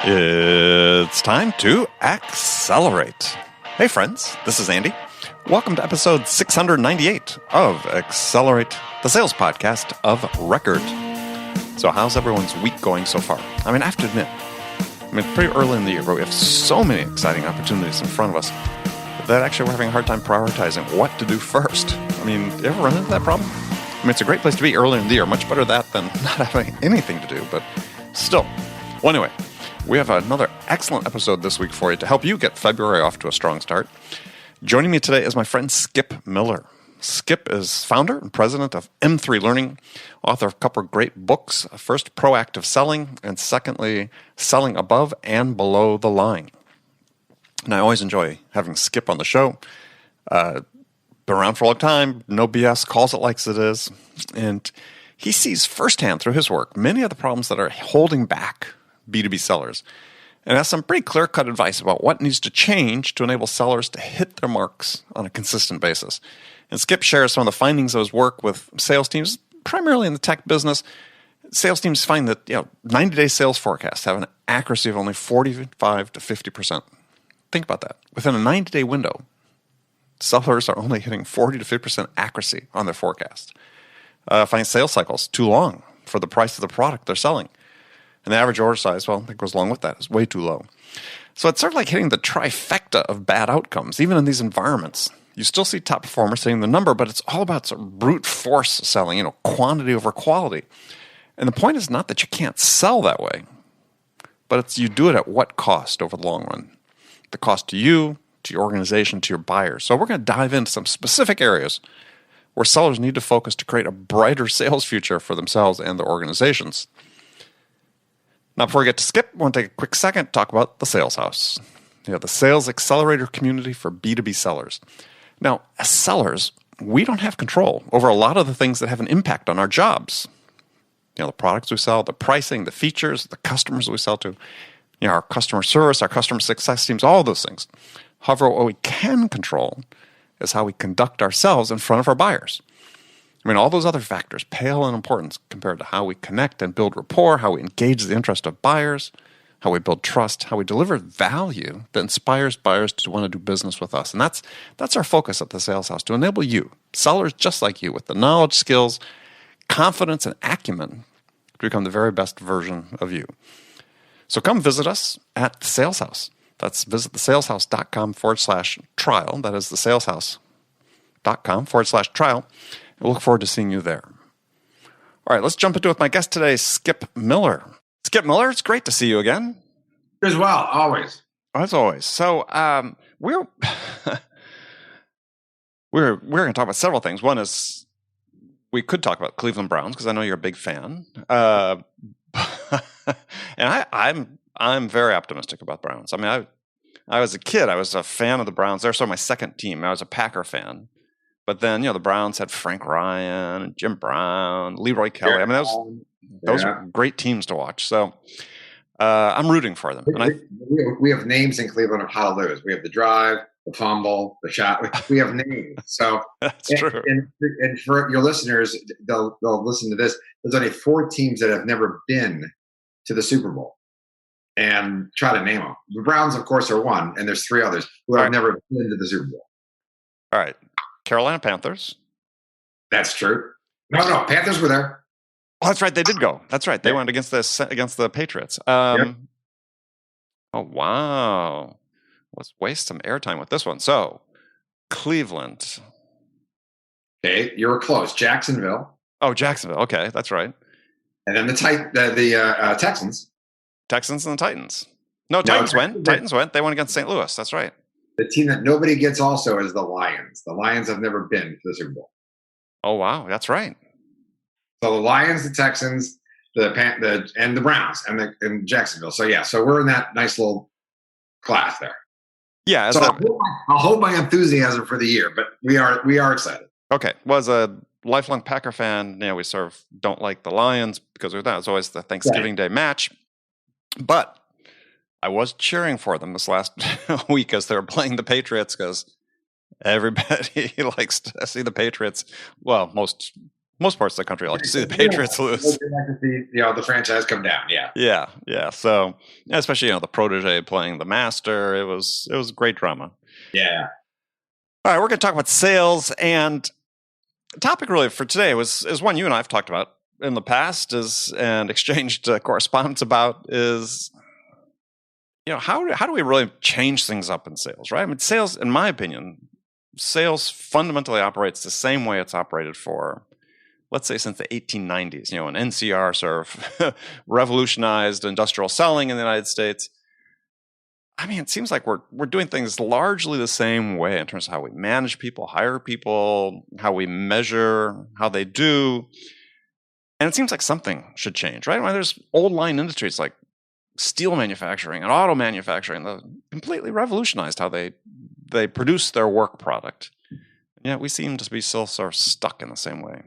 It's time to accelerate. Hey friends, this is Andy. Welcome to episode 698 of Accelerate, the sales podcast of record. So how's everyone's week going so far? I mean, I have to admit, it's pretty early in the year, but we have so many exciting opportunities in front of us that actually we're having a hard time prioritizing what to do first. I mean, you ever run into that problem? I mean, it's a great place to be early in the year. Much better that than not having anything to do, but still. Well, anyway, we have another excellent episode this week for you to help you get February off to a strong start. Joining me today is my friend Skip Miller. Skip is founder and president of M3 Learning, author of a couple of great books. First, Proactive Selling, and secondly, Selling Above and Below the Line. And I always enjoy having Skip on the show. Been around for a long time, no BS, calls it like it is. And he sees firsthand through his work many of the problems that are holding back B2B sellers, and has some pretty clear-cut advice about what needs to change to enable sellers to hit their marks on a consistent basis. And Skip shares some of the findings of his work with sales teams, primarily in the tech business. Sales teams find that 90-day sales forecasts have an accuracy of only 45 to 50%. Think about that. Within a 90-day window, sellers are only hitting 40 to 50% accuracy on their forecast. Find sales cycles too long for the price of the product they're selling. And the average order size, well, that goes along with that, is way too low. So it's sort of like hitting the trifecta of bad outcomes, even in these environments. You still see top performers hitting the number, but it's all about sort of brute force selling, quantity over quality. And the point is not that you can't sell that way, but it's you do it at what cost over the long run. The cost to you, to your organization, to your buyers. So we're going to dive into some specific areas where sellers need to focus to create a brighter sales future for themselves and their organizations. Now, before we get to Skip, I want to take a quick second to talk about the Sales House, the sales accelerator community for B2B sellers. Now, as sellers, we don't have control over a lot of the things that have an impact on our jobs. The products we sell, the pricing, the features, the customers we sell to, our customer service, our customer success teams, all those things. However, what we can control is how we conduct ourselves in front of our buyers. All those other factors pale in importance compared to how we connect and build rapport, how we engage the interest of buyers, how we build trust, how we deliver value that inspires buyers to want to do business with us. And that's our focus at the Sales House, to enable you, sellers just like you, with the knowledge, skills, confidence, and acumen to become the very best version of you. So come visit us at the Sales House. That's visit thesaleshouse.com/trial. That is thesaleshouse.com/trial. We look forward to seeing you there. All right, let's jump into it with my guest today, Skip Miller. Skip Miller, it's great to see you again. As well, always. As always. So we're going to talk about several things. One is we could talk about Cleveland Browns because I know you're a big fan, and I'm very optimistic about the Browns. I was a kid. I was a fan of the Browns. They're sort of my second team. I was a Packer fan. But then, the Browns had Frank Ryan, Jim Brown, Leroy Kelly. Those are great teams to watch. So I'm rooting for them. And we have names in Cleveland of how to lose. We have the drive, the fumble, the shot. We have names. So that's true. And for your listeners, they'll listen to this. There's only 4 teams that have never been to the Super Bowl. And try to name them. The Browns, of course, are one, and there's 3 others who have never been to the Super Bowl. All right. Carolina Panthers. That's true. No, Panthers were there. Oh, that's right. They did go. That's right. They went against the Patriots. Oh, wow. Let's waste some airtime with this one. So, Cleveland. Okay, you were close. Jacksonville. Oh, Jacksonville. Okay, that's right. And then the Texans. Texans and the Titans. No, Titans went. Titans went. They went against St. Louis. That's right. The team that nobody gets also is the Lions. The Lions have never been to the Super Bowl. Oh, wow. That's right. So the Lions, the Texans, and the Browns and Jacksonville. So, so we're in that nice little class there. Yeah. So I'll hold my enthusiasm for the year, but we are excited. Okay. Well, as a lifelong Packer fan, we sort of don't like the Lions because of that. It's always the Thanksgiving Day match. But I was cheering for them this last week as they were playing the Patriots because everybody likes to see the Patriots. Well, most most parts of the country like to see the Patriots lose. Like to see, the franchise come down. Yeah. Yeah. So especially the protege playing the master, it was great drama. Yeah. All right, we're going to talk about sales, and the topic really for today is one you and I have talked about in the past and exchanged correspondence about is how do we really change things up in sales, right? I mean, sales, in my opinion, sales fundamentally operates the same way it's operated for, let's say, since the 1890s. When NCR sort of revolutionized industrial selling in the United States. I mean, it seems like we're doing things largely the same way in terms of how we manage people, hire people, how we measure how they do. And it seems like something should change, right? Well, there's old line industries like steel manufacturing and auto manufacturing that completely revolutionized how they produce their work product. Yeah, we seem to be still sort of stuck in the same way.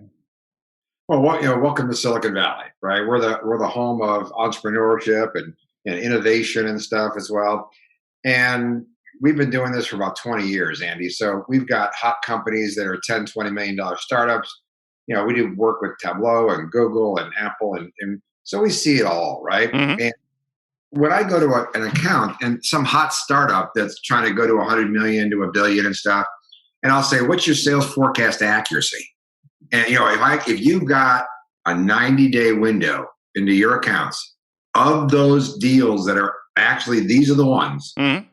Well, welcome to Silicon Valley, right? We're the home of entrepreneurship and innovation and stuff as well. And we've been doing this for about 20 years, Andy. So we've got hot companies that are $10, $20 million startups. We do work with Tableau and Google and Apple. And so we see it all, right? Mm-hmm. And when I go to an account and some hot startup that's trying to go to 100 million to $1 billion and stuff, and I'll say, what's your sales forecast accuracy? And, if you've got a 90-day window into your accounts of those deals that are actually, these are the ones, mm-hmm.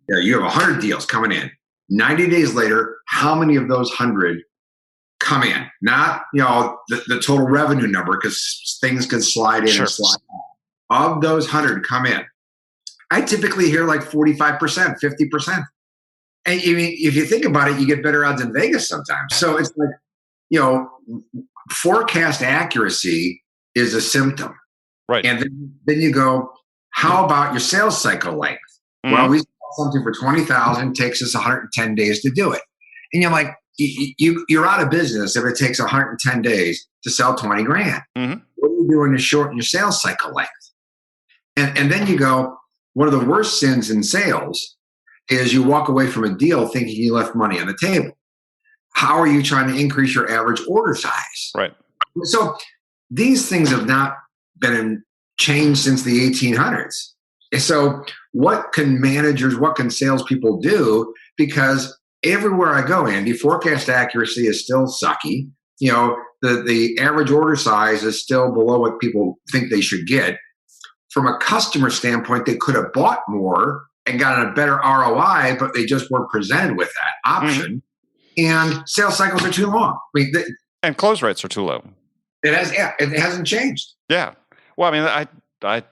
You have 100 deals coming in. 90 days later, how many of those 100 come in? Not, the total revenue number, because things can slide in and slide out. Of those 100 come in, I typically hear like 45%, 50%. And if you think about it, you get better odds in Vegas sometimes. So it's like, forecast accuracy is a symptom. Right. And then you go, how about your sales cycle length? Mm-hmm. Well, we sell something for $20,000, takes us 110 days to do it. And you're like, you're out of business if it takes 110 days to sell 20 grand. Mm-hmm. What are you doing to shorten your sales cycle length? And then you go, one of the worst sins in sales is you walk away from a deal thinking you left money on the table. How are you trying to increase your average order size? Right. So these things have not been changed since the 1800s. And so what can salespeople do? Because everywhere I go, Andy, forecast accuracy is still sucky. The average order size is still below what people think they should get. From a customer standpoint, they could have bought more and gotten a better ROI, but they just weren't presented with that option. Mm-hmm. And sales cycles are too long. And close rates are too low. It hasn't changed. Yeah. Well, I mean,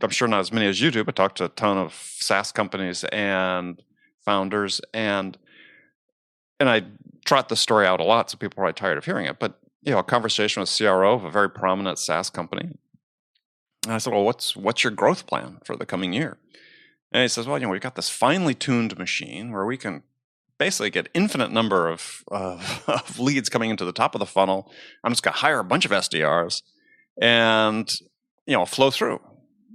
I'm sure not as many as you do, but talked to a ton of SaaS companies and founders, and I trot the story out a lot, so people are probably tired of hearing it. But a conversation with CRO of a very prominent SaaS company, and I said, "Well, what's your growth plan for the coming year?" And he says, "Well, we've got this finely tuned machine where we can basically get infinite number of leads coming into the top of the funnel. I'm just going to hire a bunch of SDRs and flow through."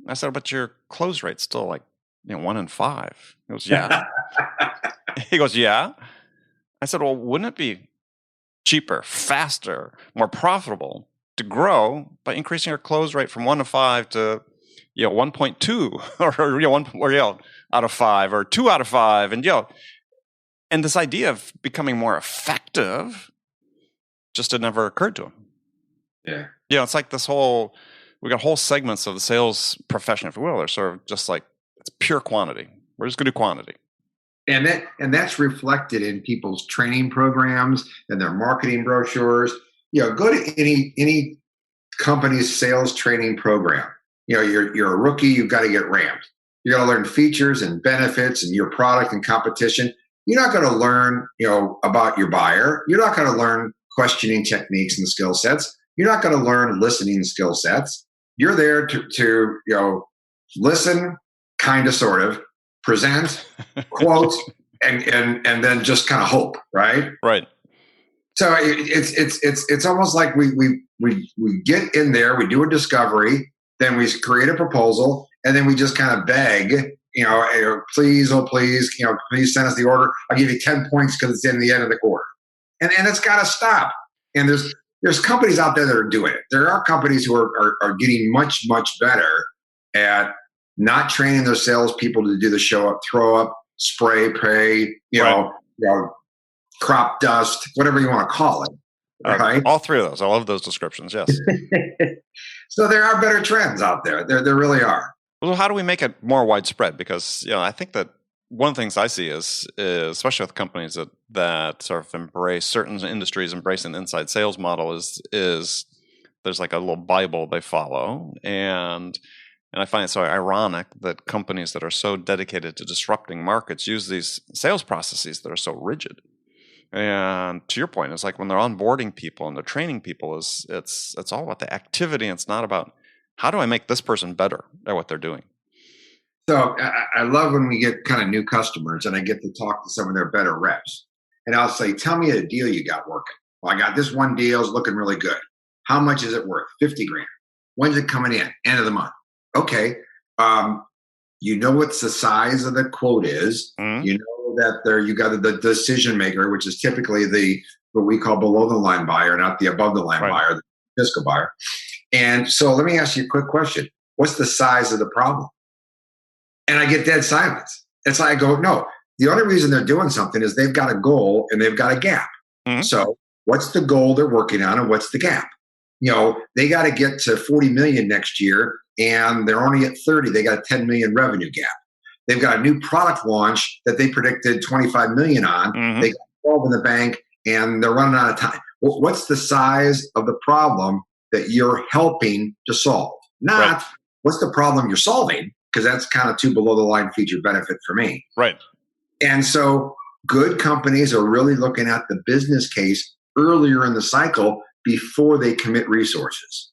I said, "But your close rate's still like 1 in 5." He goes, "Yeah." He goes, "Yeah." I said, "Well, wouldn't it be cheaper, faster, more profitable to grow by increasing your close rate from 1 to 5 to 1.2 or out of 5 or 2 out of 5 and this idea of becoming more effective just had never occurred to him." Yeah. It's like we got whole segments of the sales profession, if you will. They're sort of just like, it's pure quantity. We're just going to do quantity. And that's reflected in people's training programs and their marketing brochures. Go to any company's sales training program. You're a rookie, you've got to get ramped. You got to learn features and benefits and your product and competition. You're not going to learn, about your buyer. You're not going to learn questioning techniques and skill sets. You're not going to learn listening skill sets. You're there to listen, kind of, sort of, present, quote, and then just kind of hope, right? Right. So it's almost like we get in there, we do a discovery, then we create a proposal, and then we just kind of beg, please, please send us the order. I'll give you 10 points because it's in the end of the quarter. And it's got to stop. And there's companies out there that are doing it. There are companies who are getting much, much better at not training their salespeople to do the show up, throw up, spray, pray, crop dust, whatever you want to call it. Right? All three of those. I love those descriptions. Yes. So there are better trends out there. There really are. Well, how do we make it more widespread? Because I think that one of the things I see is especially with companies that sort of embrace certain industries, embracing the inside sales model is there's like a little Bible they follow, and I find it so ironic that companies that are so dedicated to disrupting markets use these sales processes that are so rigid. And to your point, it's like when they're onboarding people and they're training people, it's all about the activity. And it's not about how do I make this person better at what they're doing. So I love when we get kind of new customers and I get to talk to some of their better reps. And I'll say, tell me a deal you got working. Well, I got this one deal, it's looking really good. How much is it worth? 50 grand. When's it coming in? End of the month. Okay. You know what's the size of the quote is. Mm-hmm. You know that you got the decision maker, which is typically what we call below the line buyer, not the above the line buyer, the fiscal buyer. And so let me ask you a quick question. What's the size of the problem? And I get dead silence. It's like I go, no, the only reason they're doing something is they've got a goal and they've got a gap. Mm-hmm. So what's the goal they're working on and what's the gap? They got to get to 40 million next year and they're only at 30. They got a 10 million revenue gap. They've got a new product launch that they predicted 25 million on. Mm-hmm. They got 12 in the bank and they're running out of time. Well, what's the size of the problem that you're helping to solve? Not what's the problem you're solving, because that's kind of too below the line feature benefit for me. Right. And so good companies are really looking at the business case earlier in the cycle before they commit resources.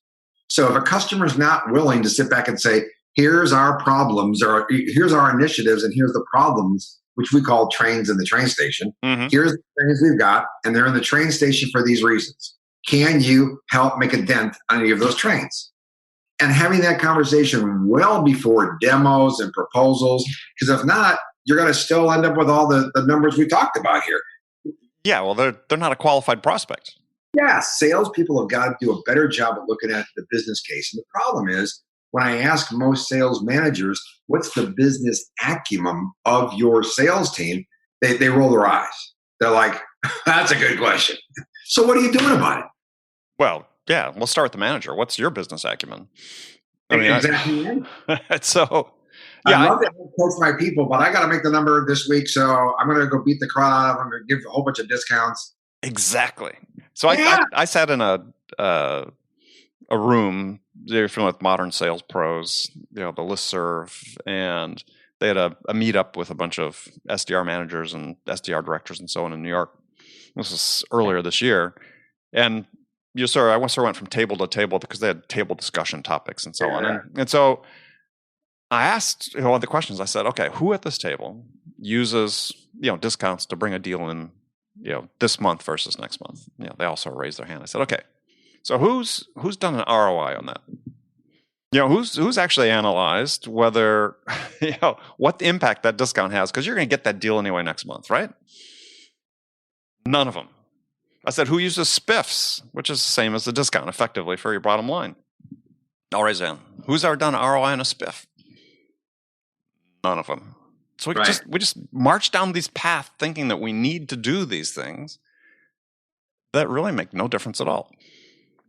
So if a customer's not willing to sit back and say, here's our problems, or here's our initiatives, and here's the problems, which we call trains in the train station. Mm-hmm. Here's the trains we've got, and they're in the train station for these reasons. Can you help make a dent on any of those trains? And having that conversation well before demos and proposals, because if not, you're going to still end up with all the numbers we talked about here. Yeah, well, they're not a qualified prospect. Yeah, salespeople have got to do a better job at looking at the business case. And the problem is, when I ask most sales managers, what's the business acumen of your sales team, they roll their eyes. They're like, that's a good question. So what are you doing about it? Well, yeah, we'll start with the manager. What's your business acumen? Exactly. So, yeah, I love to coach my people, but I got to make the number this week, so I'm going to go beat the crowd out of them. I'm going to give a whole bunch of discounts. Exactly. So I sat in a room. They're familiar with Modern Sales Pros, the listserv, and they had a meetup with a bunch of SDR managers and SDR directors and so on in New York. This was earlier this year, and I went from table to table because they had table discussion topics and so on. And so I asked one of the questions. I said, okay, who at this table uses discounts to bring a deal in this month versus next month? They also raised their hand. I said, okay, so who's done an ROI on that? Who's actually analyzed whether what the impact that discount has, because you're going to get that deal anyway next month, right? None of them. I said, who uses spiffs, which is the same as the discount effectively for your bottom line? I'll raise a hand. Who's ever done an ROI on a spiff? None of them. So we just march down these paths thinking that we need to do these things that really make no difference at all.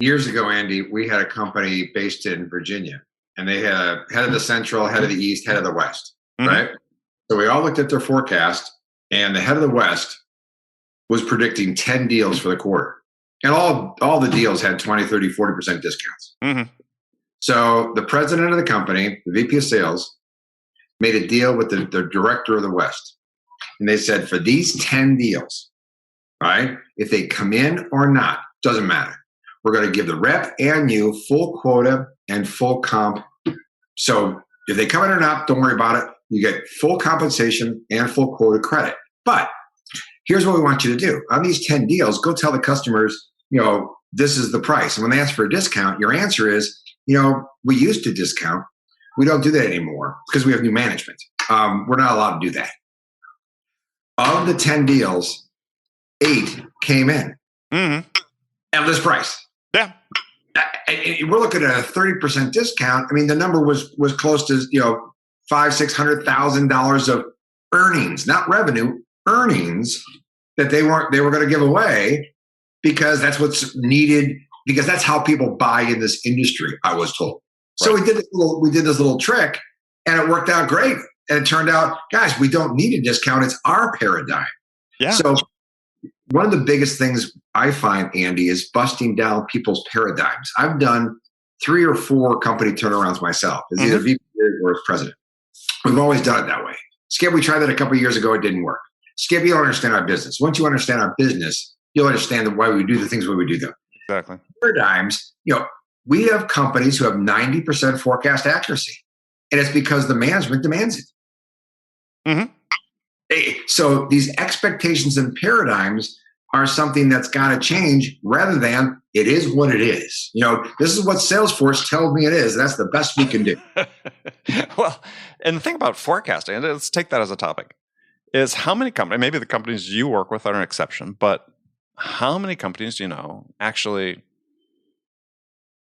Years ago, Andy, we had a company based in Virginia, and they had a head of the Central, head of the East, head of the West, mm-hmm. right? So we all looked at their forecast, and the head of the West was predicting 10 deals for the quarter. And all the deals had 20, 30, 40% discounts. Mm-hmm. So the president of the company, the VP of sales, made a deal with the director of the West. And they said, for these 10 deals, right, if they come in or not, doesn't matter. We're going to give the rep and you full quota and full comp. So if they come in or not, don't worry about it. You get full compensation and full quota credit. But here's what we want you to do. On these 10 deals, go tell the customers, this is the price. And when they ask for a discount, your answer is, we used to discount. We don't do that anymore because we have new management. We're not allowed to do that. Of the 10 deals, 8 came in. Mm-hmm. at list price. Yeah. We're looking at a 30% discount. I mean, the number was close to $500,000-$600,000 of earnings, not revenue, earnings that they were going to give away because that's what's needed, because that's how people buy in this industry, I was told. So Right. we did this little trick, and it worked out great. And it turned out, guys, we don't need a discount. It's our paradigm. Yeah. So one of the biggest things I find, Andy, is busting down people's paradigms. I've done 3 or 4 company turnarounds myself as either VP or as president. We've always done it that way. Skip, we tried that a couple of years ago. It didn't work. Skip, you don't understand our business. Once you understand our business, you'll understand why we do the things we do them. Exactly. Paradigms, we have companies who have 90% forecast accuracy, and it's because the management demands it. So these expectations and paradigms are something that's got to change rather than it is what it is. This is what Salesforce tells me it is. That's the best we can do. Well, and the thing about forecasting, and let's take that as a topic, is how many companies, maybe the companies you work with are an exception, but how many companies do you know actually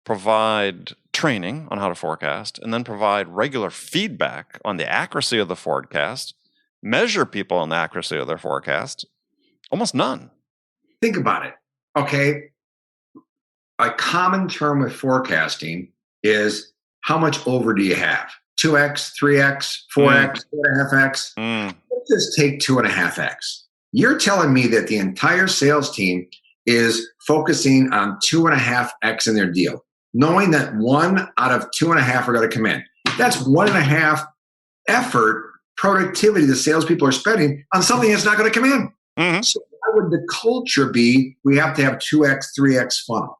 provide training on how to forecast and then provide regular feedback on the accuracy of the forecast, measure people on the accuracy of their forecast? Almost none. Think about it. Okay. A common term with forecasting is how much over do you have? 2x, 3x, 4x, 4.5x? Let's just take 2.5x. You're telling me that the entire sales team is focusing on 2.5x in their deal, knowing that 1 out of 2.5 are going to come in. That's 1.5 effort, productivity the salespeople are spending on something that's not going to come in. So why would the culture be we have to have 2x, 3x funnel?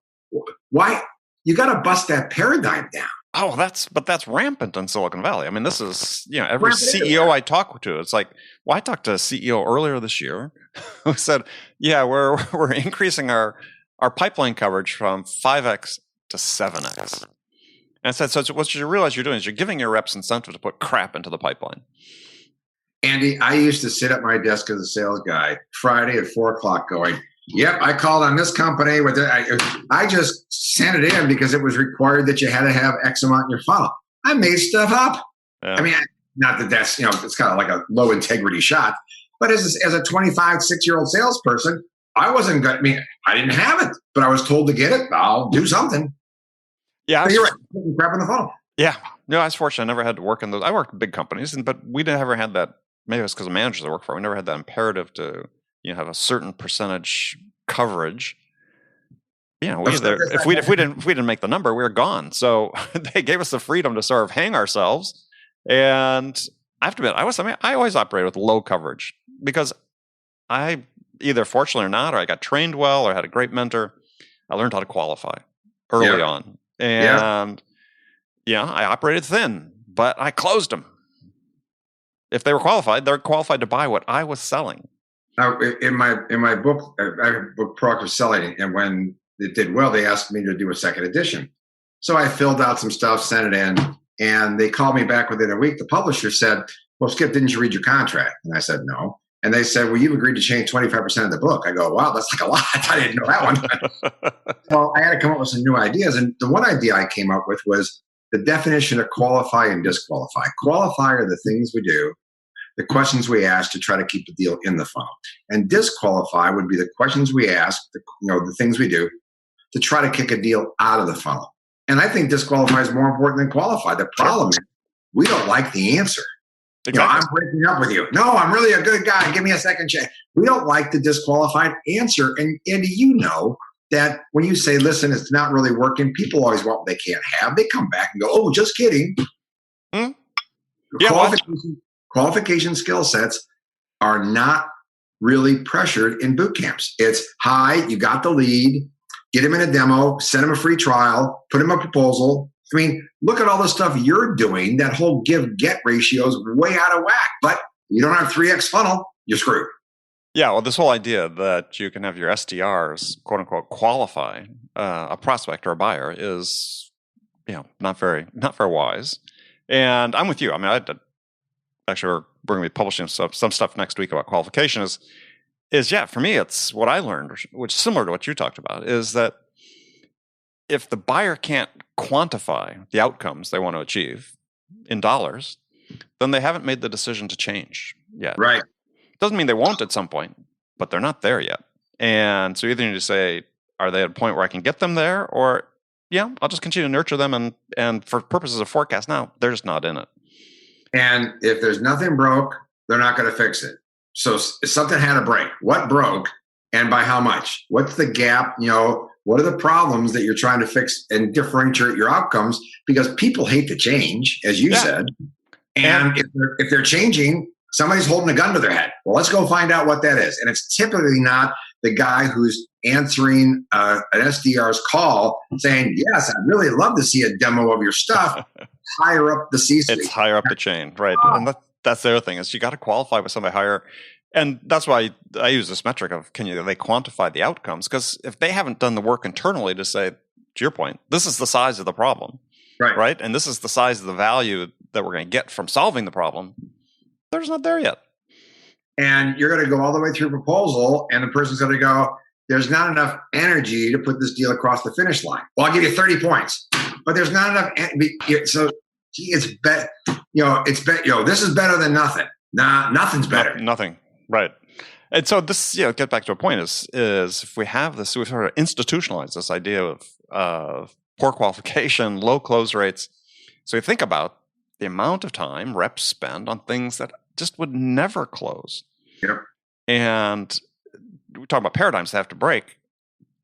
Why? You got to bust that paradigm down. Oh, that's rampant in Silicon Valley. I mean, this is, every CEO I talk to, it's like, well, I talked to a CEO earlier this year who said, yeah, we're increasing our pipeline coverage from 5x to 7x. And I said, so what you realize you're doing is you're giving your reps incentive to put crap into the pipeline. Andy, I used to sit at my desk as a sales guy Friday at 4:00 going, yep, I called on this company. I just sent it in because it was required that you had to have X amount in your funnel. I made stuff up. Yeah. I mean, not that that's, it's kind of like a low integrity shot, but as a 25, 6-year-old salesperson, I wasn't good. I mean, I didn't have it, but I was told to get it. I'll do something. Yeah. So you're right. Crap in the funnel. Yeah. No, I was fortunate. I never had to work in those. I worked in big companies, but we never had that. Maybe it's because of managers I work for. We never had that imperative to have a certain percentage coverage. If we didn't make the number, we were gone. So they gave us the freedom to sort of hang ourselves. And I have to admit, I always operated with low coverage because I either fortunately or not, or I got trained well, or had a great mentor. I learned how to qualify early on, and I operated thin, but I closed them. If they were qualified, they're qualified to buy what I was selling. In my book, I have a book, Proactive Selling, and when it did well, they asked me to do a second edition. So I filled out some stuff, sent it in, and they called me back within a week. The publisher said, well, Skip, didn't you read your contract? And I said, no. And they said, well, you've agreed to change 25% of the book. I go, wow, that's like a lot. I didn't know that one. So I had to come up with some new ideas. And the one idea I came up with was the definition of qualify and disqualify. Qualify are the things we do, the questions we ask to try to keep the deal in the funnel. And disqualify would be the questions we ask, the things we do to try to kick a deal out of the funnel. And I think disqualify is more important than qualify. The problem is we don't like the answer. Exactly. I'm breaking up with you. No, I'm really a good guy. Give me a second chance. We don't like the disqualified answer. And Andy, that when you say, listen, it's not really working, people always want what they can't have. They come back and go, oh, just kidding. Qualification skill sets are not really pressured in boot camps. It's, hi, you got the lead, get him in a demo, send him a free trial, put him a proposal. I mean, look at all the stuff you're doing. That whole give-get ratio is way out of whack. But you don't have 3x funnel, you're screwed. Yeah, well, this whole idea that you can have your SDRs, quote unquote, qualify a prospect or a buyer is, not very wise. And I'm with you. I mean, actually, we're going to be publishing some stuff next week about qualification. Is for me, it's what I learned, which is similar to what you talked about, is that if the buyer can't quantify the outcomes they want to achieve in dollars, then they haven't made the decision to change yet. Right. Doesn't mean they won't at some point, but they're not there yet. And so either you need to say, are they at a point where I can get them there? Or, I'll just continue to nurture them. And for purposes of forecast now, they're just not in it. And if there's nothing broke, they're not going to fix it. So if something had to break, what broke and by how much? What's the gap? What are the problems that you're trying to fix and differentiate your outcomes? Because people hate to change, as you said. And if they're changing, somebody's holding a gun to their head. Well, let's go find out what that is. And it's typically not the guy who's answering an SDR's call saying, yes, I'd really love to see a demo of your stuff. Higher up the C-suite. It's higher up the chain, right? And that's the other thing is you got to qualify with somebody higher. And that's why I use this metric of they quantify the outcomes? Because if they haven't done the work internally to say, to your point, this is the size of the problem, right? And this is the size of the value that we're going to get from solving the problem, they're just not there yet. And you're going to go all the way through proposal, and the person's going to go, there's not enough energy to put this deal across the finish line. Well, I'll give you 30 points, but there's not enough. So it's better. This is better than nothing. Nah, nothing's better. Nothing. Right. And so this, get back to a point is if we have this, we sort of institutionalize this idea of poor qualification, low close rates. So you think about the amount of time reps spend on things that just would never close. Yep. And we talk about paradigms that have to break.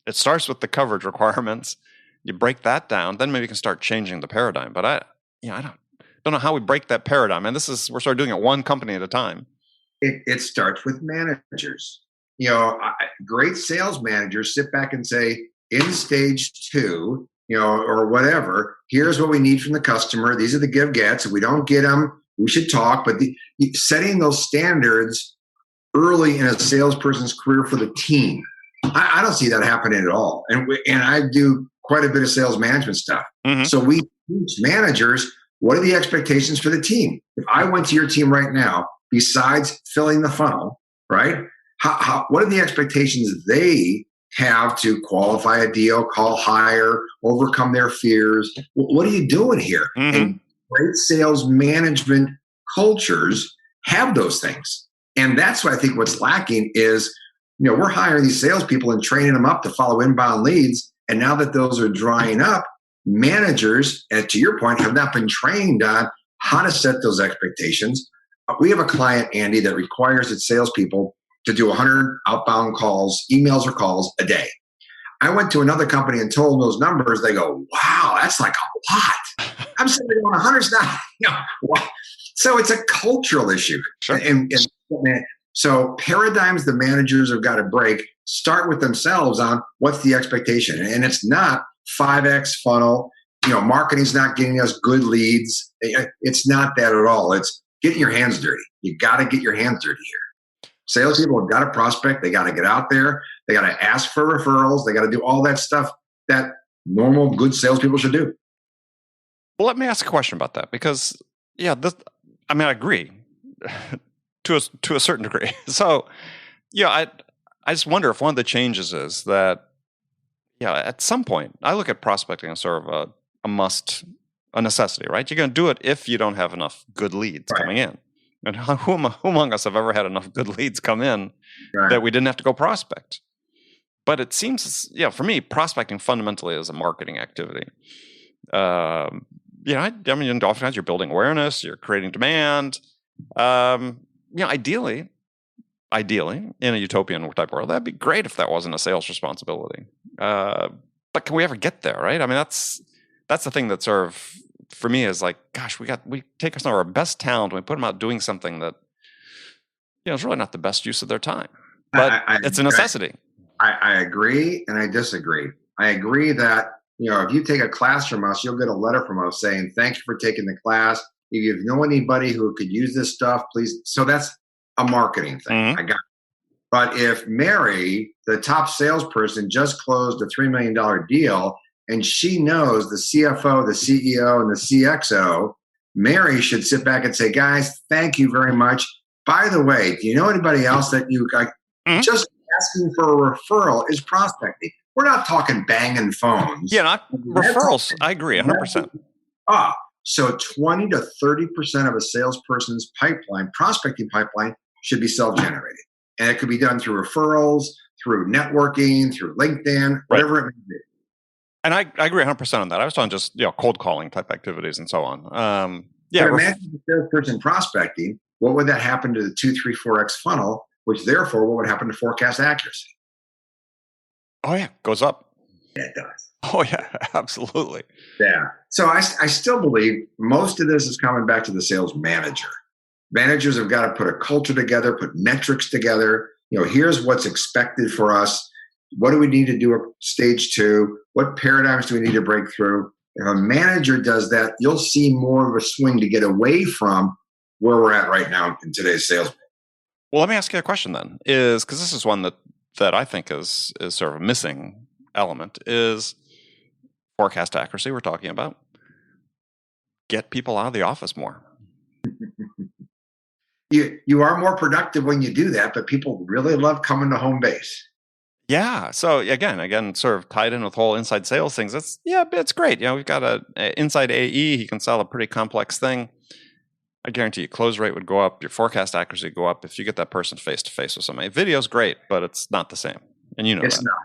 It starts with the coverage requirements. You break that down, then maybe you can start changing the paradigm. But I don't know how we break that paradigm. And we're sort of doing it one company at a time. It starts with managers. Great sales managers sit back and say, in stage 2, or whatever, here's what we need from the customer. These are the give gets. If we don't get them, we should talk. But setting those standards early in a salesperson's career for the team, I don't see that happening at all. And I do quite a bit of sales management stuff. Mm-hmm. So we teach managers, what are the expectations for the team? If I went to your team right now, besides filling the funnel, right? What are the expectations they have to qualify a deal, call higher, overcome their fears? What are you doing here? Mm-hmm. And great sales management cultures have those things. And that's what I think what's lacking is, we're hiring these salespeople and training them up to follow inbound leads. And now that those are drying up, managers, and to your point, have not been trained on how to set those expectations. We have a client, Andy, that requires its salespeople to do 100 outbound calls, emails or calls a day. I went to another company and told them those numbers. They go, wow, that's like a lot. I'm sitting there going, 100's not, what? So it's a cultural issue. Sure. And so paradigms the managers have got to break, start with themselves on what's the expectation. And it's not 5X funnel, marketing's not getting us good leads. It's not that at all. It's getting your hands dirty. You got to get your hands dirty here. Salespeople have got to prospect. They got to get out there. They got to ask for referrals. They got to do all that stuff that normal, good salespeople should do. Well, let me ask a question about that because, I agree to a certain degree. So, I just wonder if one of the changes is that, at some point, I look at prospecting as sort of a necessity, right? You're going to do it if you don't have enough good leads coming in. And who among us have ever had enough good leads come in that we didn't have to go prospect? But it seems, for me, prospecting fundamentally is a marketing activity. Oftentimes you're building awareness, you're creating demand. Ideally, in a utopian type world, that'd be great if that wasn't a sales responsibility. But can we ever get there, right? That's the thing that sort of, for me, is like, gosh, we take some of our best talent and we put them out doing something that, is really not the best use of their time. But it's a necessity. I agree and I disagree. I agree that, if you take a class from us, you'll get a letter from us saying, thank you for taking the class. If you know anybody who could use this stuff, please. So that's a marketing thing. Mm-hmm. I got it. But if Mary, the top salesperson, just closed a $3 million deal and she knows the CFO, the CEO, and the CXO, Mary should sit back and say, guys, thank you very much. By the way, do you know anybody else that Just asking for a referral is prospecting. We're not talking banging phones. Yeah, not referrals. I agree 100%. So 20 to 30% of a salesperson's pipeline, prospecting pipeline, should be self-generated. And it could be done through referrals, through networking, through LinkedIn, whatever it may be. And I agree 100% on that. I was talking just cold calling type activities and so on. But imagine the salesperson prospecting. What would that happen to the 2, 3, 4x funnel? Which therefore, what would happen to forecast accuracy? Oh yeah, goes up. Yeah, it does. Oh yeah, absolutely. Yeah. So I still believe most of this is coming back to the sales manager. Managers have got to put a culture together, put metrics together. Here's what's expected for us. What do we need to do at stage 2? What paradigms do we need to break through? If a manager does that, you'll see more of a swing to get away from where we're at right now in today's sales. Well, let me ask you a question then, because this is one that I think is sort of a missing element, is forecast accuracy we're talking about. Get people out of the office more. You are more productive when you do that, but people really love coming to home base. Yeah. So again, sort of tied in with whole inside sales things. It's great. We've got a inside AE. He can sell a pretty complex thing. I guarantee you close rate would go up. Your forecast accuracy go up if you get that person face to face with somebody. Video's great, but it's not the same. And it's that. Not.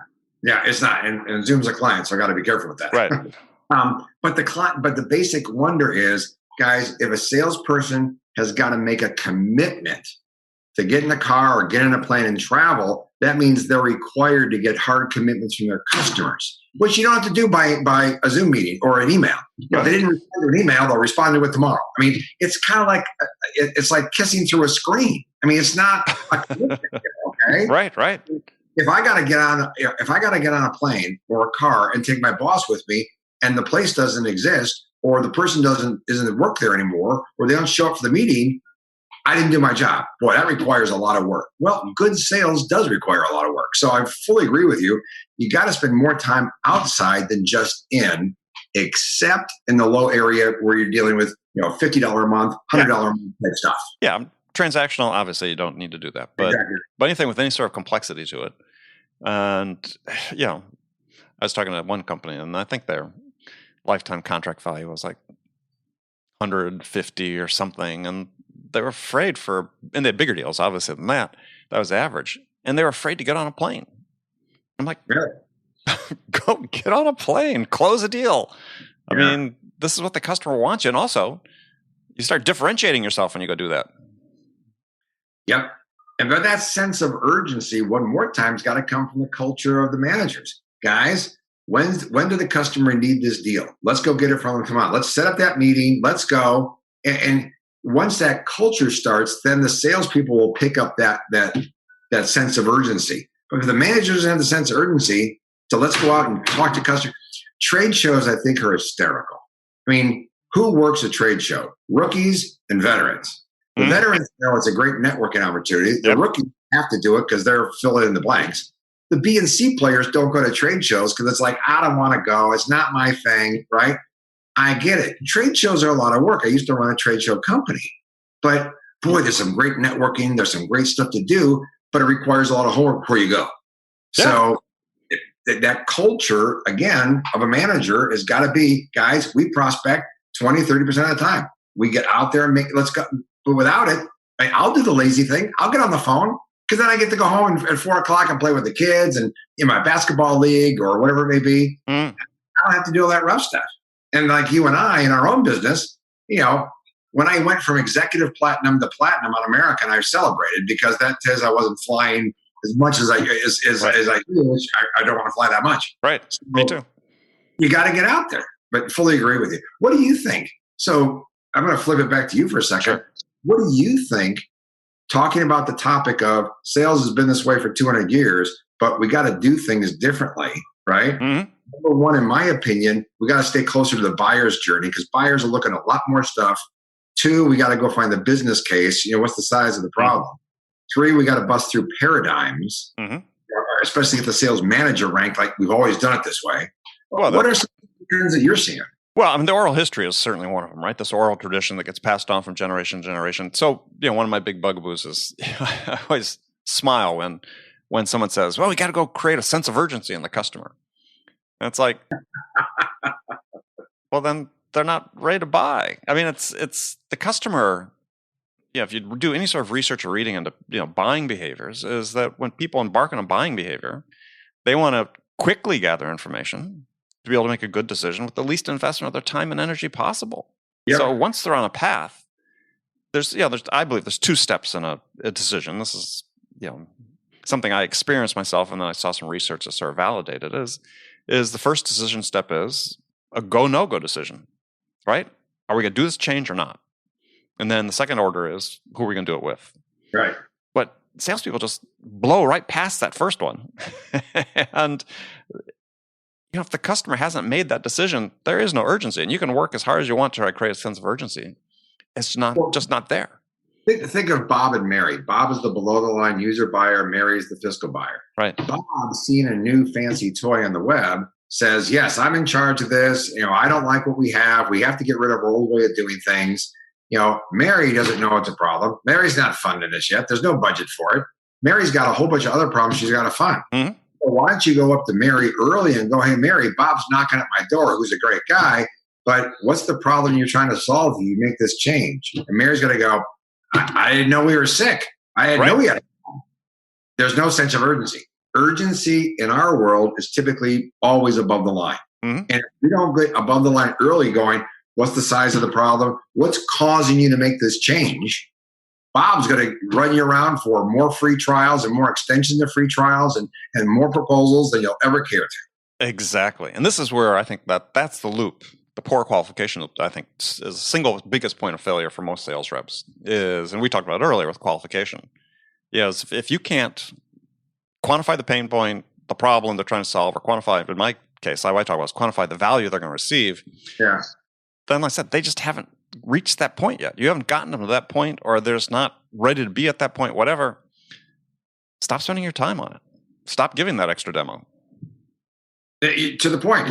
Yeah, it's not. And Zoom's a client, so I got to be careful with that. Right. But the basic wonder is, guys, if a salesperson has got to make a commitment to get in a car or get in a plane and travel, that means they're required to get hard commitments from their customers, which you don't have to do by a Zoom meeting or an email. If they didn't respond to an email, they'll respond to it tomorrow. I mean, it's kind of like it's like kissing through a screen. I mean, it's not a commitment, okay? Right. If I got to get on a plane or a car and take my boss with me, and the place doesn't exist, or the person isn't work there anymore, or they don't show up for the meeting, I didn't do my job. Boy, that requires a lot of work. Well, good sales does require a lot of work. So I fully agree with you. You got to spend more time outside than just in, except in the low area where you're dealing with, $50 a month, $100 a month type stuff. Yeah. Transactional, obviously, you don't need to do that. But, exactly. But anything with any sort of complexity to it. And, I was talking to one company, and I think their lifetime contract value was like 150 or something. And they were afraid and they had bigger deals, obviously, than that. That was average. And they were afraid to get on a plane. I'm like, really? Go get on a plane, close a deal. I mean, this is what the customer wants you. And also, you start differentiating yourself when you go do that. Yep. And but that sense of urgency, one more time, has got to come from the culture of the managers. Guys, when do the customer need this deal? Let's go get it from them. Come on, let's set up that meeting. Let's go. And once that culture starts, then the salespeople will pick up that sense of urgency. But if the managers doesn't have the sense of urgency, so let's go out and talk to customers. Trade shows, I think, are hysterical. I mean, who works a trade show? Rookies and veterans. The veterans know it's a great networking opportunity. The rookies have to do it because they're filling in the blanks. The B and C players don't go to trade shows because it's like, I don't want to go. It's not my thing, right? I get it. Trade shows are a lot of work. I used to run a trade show company. But boy, there's some great networking. There's some great stuff to do, but it requires a lot of homework before you go. Yeah. So that culture, again, of a manager has got to be, guys, we prospect 20, 30% of the time. We get out there and let's go. But without it, I'll do the lazy thing. I'll get on the phone because then I get to go home at 4 o'clock and play with the kids and in my basketball league or whatever it may be. I don't have to do all that rough stuff. And like you and I in our own business, when I went from executive platinum to platinum on American, I celebrated because that says I wasn't flying as much as I do, which I don't want to fly that much. Right. So me too. You got to get out there, but fully agree with you. What do you think? So I'm going to flip it back to you for a second. Sure. What do you think, talking about the topic of sales has been this way for 200 years, but we got to do things differently, right? Mm-hmm. Number one, in my opinion, we got to stay closer to the buyer's journey because buyers are looking at a lot more stuff. 2, we got to go find the business case. What's the size of the problem? Mm-hmm. 3, we got to bust through paradigms, especially at the sales manager rank, like we've always done it this way. Well, what are some trends that you're seeing? Well, I mean, the oral history is certainly one of them, right? This oral tradition that gets passed on from generation to generation. So, one of my big bugaboos is I always smile when when someone says, well, we got to go create a sense of urgency in the customer. And it's like, well, then they're not ready to buy. I mean, it's the customer. Yeah, if you do any sort of research or reading into buying behaviors, is that when people embark on a buying behavior, they want to quickly gather information to be able to make a good decision with the least investment of their time and energy possible. Yep. So once they're on a path, I believe there's 2 steps in a decision. This is something I experienced myself, and then I saw some research that sort of validated is the first decision step is a go no go decision, right? Are we going to do this change or not? And then the second order is who are we going to do it with? Right. But salespeople just blow right past that first one. And if the customer hasn't made that decision, there is no urgency. And you can work as hard as you want to try to create a sense of urgency. It's just not there. Think of Bob and Mary. Bob is the below-the-line user buyer. Mary is the fiscal buyer. Right. Bob, seeing a new fancy toy on the web, says, yes, I'm in charge of this. I don't like what we have. We have to get rid of our old way of doing things. Mary doesn't know it's a problem. Mary's not funding this yet. There's no budget for it. Mary's got a whole bunch of other problems she's got to fund. Mm-hmm. So why don't you go up to Mary early and go, hey, Mary, Bob's knocking at my door, who's a great guy, but what's the problem you're trying to solve? You make this change. And Mary's going to go, I didn't know we were sick. I didn't know we had a problem. There's no sense of urgency. Urgency in our world is typically always above the line. Mm-hmm. And if we don't get above the line early going, what's the size of the problem? What's causing you to make this change? Bob's going to run you around for more free trials and more extensions of free trials and more proposals than you'll ever care to. Exactly. And this is where I think that's the loop. The poor qualification loop, I think, is the single biggest point of failure for most sales reps is, and we talked about it earlier with qualification, is if you can't quantify the pain point, the problem they're trying to solve, or quantify, in my case, what I talk about is quantify the value they're going to receive. Yeah. Then, like I said, they just haven't reached that point yet. You haven't gotten them to that point, or they're just not ready to be at that point, whatever. Stop spending your time on it. Stop giving that extra demo. To the point,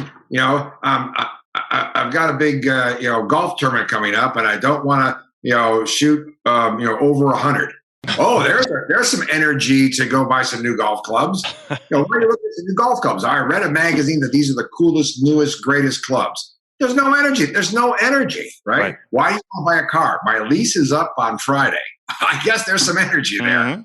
I've got a big, golf tournament coming up, and I don't want to, shoot, over 100. Oh, there's some energy to go buy some new golf clubs. Why are you looking at some new golf clubs? I read a magazine that these are the coolest, newest, greatest clubs. There's no energy. There's no energy, right? Why do you want to buy a car? My lease is up on Friday. I guess there's some energy there. Mm-hmm.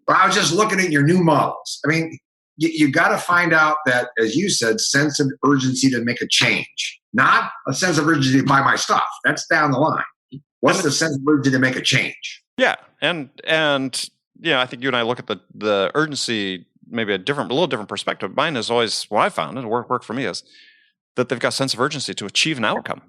But I was just looking at your new models. I mean, you got to find out that, as you said, sense of urgency to make a change, not a sense of urgency to buy my stuff. That's down the line. What's the sense of urgency to make a change? Yeah, and I think you and I look at the urgency maybe a little different perspective. Mine is always what I found, and work for me is that they've got a sense of urgency to achieve an outcome.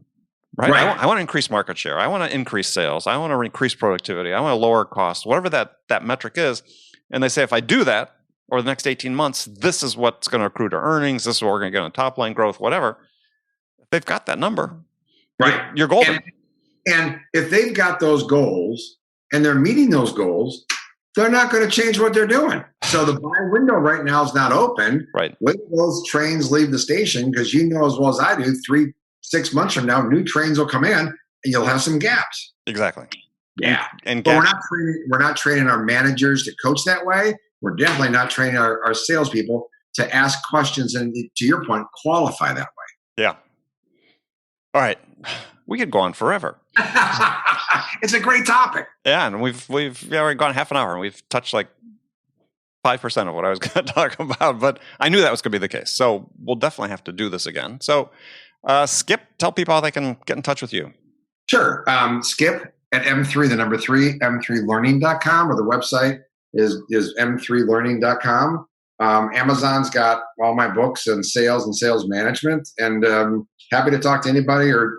Right? I want to increase market share. I want to increase sales. I want to increase productivity. I want to lower costs, whatever that metric is. And they say, if I do that over the next 18 months, this is what's going to accrue to earnings. This is what we're going to get on top line growth, whatever. If they've got that number, right, you're golden. And if they've got those goals and they're meeting those goals, they're not going to change what they're doing. So the buy window right now is not open. Right. When those trains leave the station, because you know as well as I do, 3-6 months from now, new trains will come in and you'll have some gaps. Exactly. Yeah. And but we're not training our managers to coach that way. We're definitely not training our salespeople to ask questions and, to your point, qualify that way. Yeah. All right. We could go on forever. It's a great topic. Yeah, and we've already gone half an hour, and we've touched like 5% of what I was going to talk about. But I knew that was going to be the case, so we'll definitely have to do this again. So, Skip, tell people how they can get in touch with you. Sure, Skip at M3, the number 3, M3Learning.com, or the website is M3Learning.com. Amazon's got all my books and sales management, and happy to talk to anybody or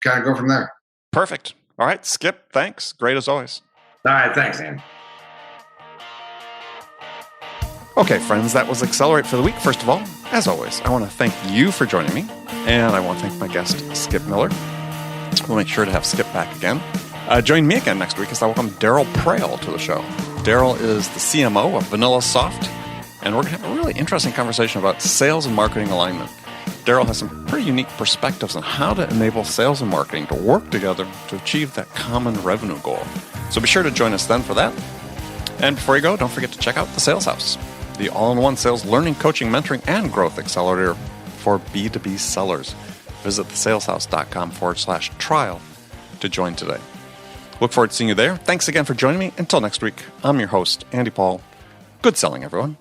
kind of go from there. Perfect. All right, Skip, thanks. Great as always. All right, thanks, Andy. Okay, friends, that was Accelerate for the week. First of all, as always, I want to thank you for joining me, and I want to thank my guest, Skip Miller. We'll make sure to have Skip back again. Join me again next week as I welcome Daryl Prail to the show. Daryl is the CMO of VanillaSoft, and we're going to have a really interesting conversation about sales and marketing alignment. Daryl has some pretty unique perspectives on how to enable sales and marketing to work together to achieve that common revenue goal. So be sure to join us then for that. And before you go, don't forget to check out the Sales House, the all-in-one sales learning, coaching, mentoring, and growth accelerator for B2B sellers. Visit thesaleshouse.com/trial to join today. Look forward to seeing you there. Thanks again for joining me. Until next week, I'm your host, Andy Paul. Good selling, everyone.